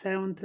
7th,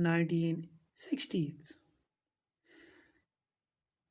1960s।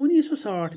1960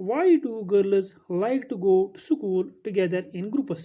Why do girls like to go to school together in groups?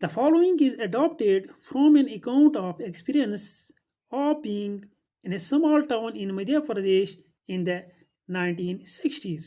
The following is adopted from an account of experience of being in a small town in Madhya Pradesh in the 1960s।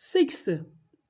6th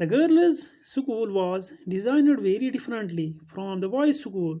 The girls' school was designed very differently from the boys' school।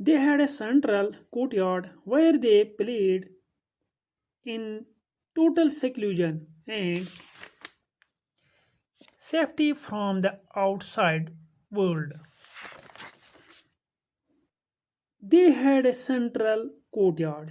They had a central courtyard where they played in total seclusion and safety from the outside world। They had a central courtyard।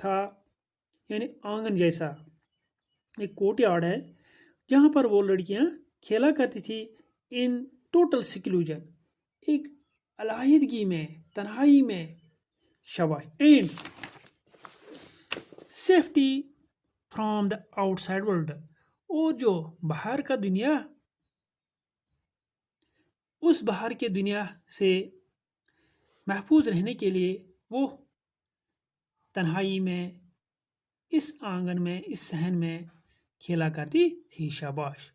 تھا یعنی آنگن جیسا ایک کوٹ yard ہے جہاں پر وہ لڑکیاں کھیلا کرتی تھی ان ٹوٹل سیکلوژن ایک علیحدگی میں تنہائی میں شاباش and safety from the out side world اور جو باہر کا دنیا اس باہر کے دنیا سے محفوظ رہنے کے لیے وہ تنہائی میں اس آنگن میں اس صحن میں کھیلا کرتی تھی شاباش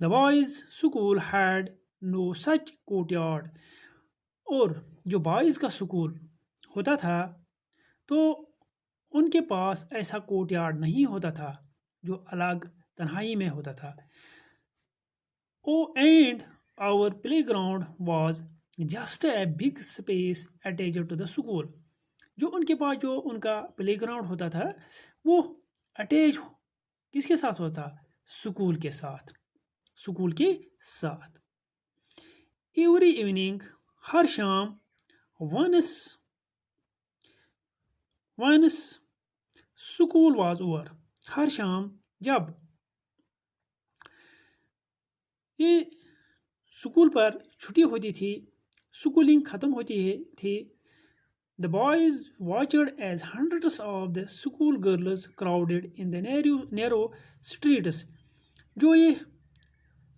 the boys school had no such courtyard اور جو بوائز کا اسکول ہوتا تھا تو ان کے پاس ایسا کوٹ یارڈ نہیں ہوتا تھا جو الگ تنہائی میں ہوتا تھا او and our playground was just a big space attached to the school جو ان کے پاس جو ان کا پلے گراؤنڈ ہوتا تھا وہ اٹیچ کس کے ساتھ ہوتا اسکول کے ساتھ ایوری ایوننگ ہر شام ونس اسکول واز اوور ہر شام جب یہ اسکول پر چھٹی ہوتی تھی اسکولنگ ختم ہوتی تھی the boys watched as hundreds of the school girls crowded in the narrow streets جو یہ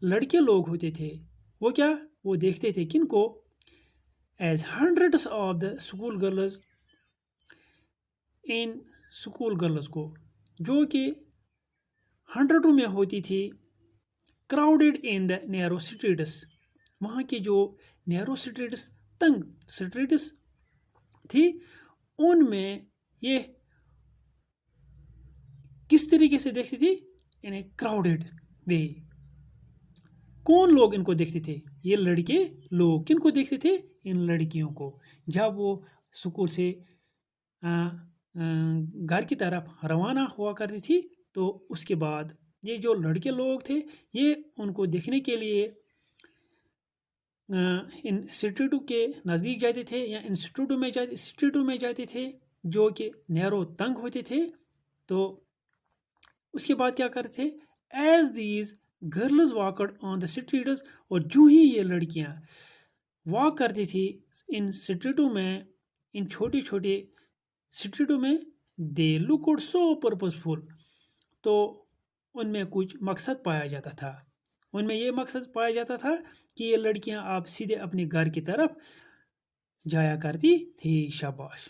لڑکے لوگ ہوتے تھے وہ کیا وہ دیکھتے تھے کن کو as hundreds of the school girls in school girls کو جو کہ ہنڈریڈوں میں ہوتی تھی crowded in the narrow streets وہاں کے جو نیرو اسٹریٹس تنگ اسٹریٹس تھی ان میں یہ کس طریقے سے دیکھتی تھی انہیں کراؤڈڈ وے کون لوگ ان کو دیکھتے تھے یہ لڑکے لوگ کن کو دیکھتے تھے ان لڑکیوں کو جب وہ اسکول سے گھر کی طرف روانہ ہوا کرتی تھی تو اس کے بعد یہ جو لڑکے لوگ تھے یہ ان کو دیکھنے کے لیے انسٹیٹیوٹ کے نزدیک جاتے تھے یا انسٹیٹیوٹ میں جاتے تھے جو کہ نیرو تنگ ہوتے تھے تو اس کے بعد کیا کرتے تھے as these girls walked on the streets اور جو ہی یہ لڑکیاں واک کرتی تھی ان اسٹریٹوں میں ان چھوٹے چھوٹے اسٹریٹوں میں دے لکڈ سو پرپزفل تو ان میں کچھ مقصد پایا جاتا تھا ان میں یہ مقصد پایا جاتا تھا کہ یہ لڑکیاں آپ سیدھے اپنے گھر کی طرف جایا کرتی تھی شاباش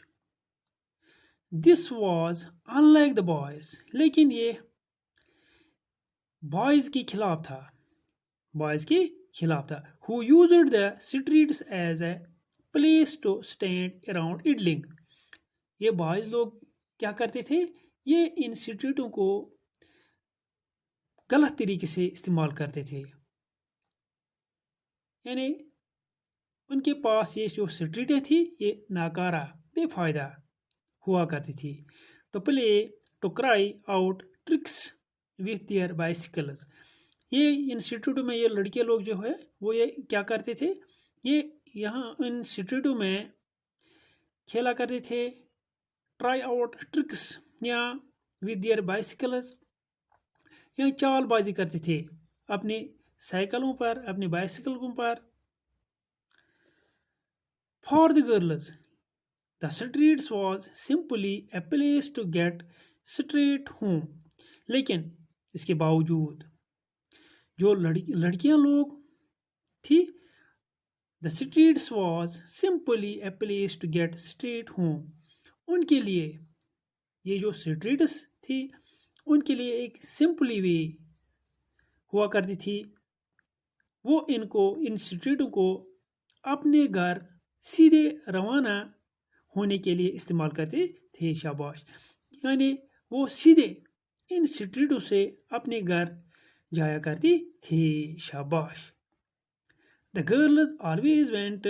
this was in like the boys لیکن یہ بوائز کے خلاف تھا who used the streets as a place to stand around idling یہ بوائز لوگ کیا کرتے تھے یہ ان اسٹریٹوں کو غلط طریقے سے استعمال کرتے تھے یعنی ان کے پاس یہ جو اسٹریٹیں تھی یہ ناکارہ بے فائدہ ہوا کرتی تھی to play to try out tricks with their bicycles یہ ان اسٹریٹوں میں یہ لڑکے لوگ جو ہے وہ یہ کیا کرتے تھے یہ یہاں ان اسٹریٹوں میں کھیلا کرتے تھے ٹرائی آؤٹ ٹرکس یا وتھ دیئر بائسیکلز یا چال بازی کرتے تھے اپنی سائیکلوں پر اپنی بائسیکلوں پر for the girls the streets was simply a place to get straight home لیکن اس کے باوجود جو لڑکیاں لوگ تھی the streets was simply a place to get straight home ان کے لیے یہ جو اسٹریٹس تھی ان کے لیے ایک سمپلی وے ہوا کرتی تھی وہ ان اسٹریٹوں کو اپنے گھر سیدھے روانہ ہونے کے لیے استعمال کرتے تھے شاباش یعنی وہ سیدھے ان اسٹریٹوں سے اپنے گھر جایا کرتی تھی شاباش the girls always went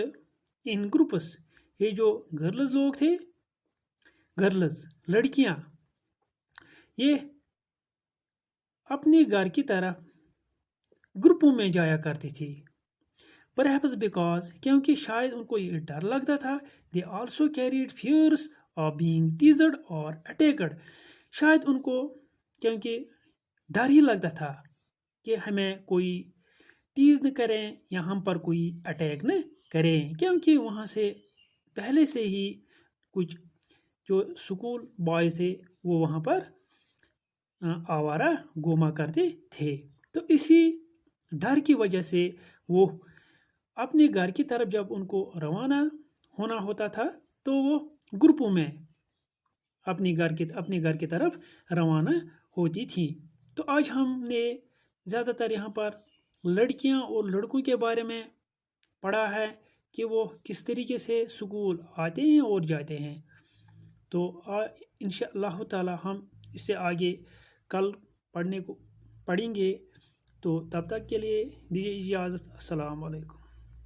in groups یہ جو گرلز لوگ تھے گرلز لڑکیاں یہ اپنے گھر کی طرف گروپوں میں جایا کرتی تھی پرہیپس بیکاز کیونکہ شاید ان کو یہ ڈر لگتا تھا they also carried fears of being teased or attacked. شاید ان کو کیونکہ ڈر ہی لگتا تھا کہ ہمیں کوئی ٹیز نہ کریں یا ہم پر کوئی اٹیک نہ کریں، کیونکہ وہاں سے پہلے سے ہی کچھ جو اسکول بوائز تھے وہ وہاں پر آوارہ گھوما کرتے تھے. تو اسی ڈر کی وجہ سے وہ اپنے گھر کی طرف جب ان کو روانہ ہونا ہوتا تھا تو وہ گروپوں میں اپنے گھر کی طرف روانہ ہوتی تھی. تو آج ہم نے زیادہ تر یہاں پر لڑکیاں اور لڑکوں کے بارے میں پڑھا ہے کہ وہ کس طریقے سے اسکول آتے ہیں اور جاتے ہیں. تو انشاء اللہ تعالی ہم اس سے آگے کل پڑھیں گے. تو تب تک کے لیے دیجیے اجازت. السلام علیکم.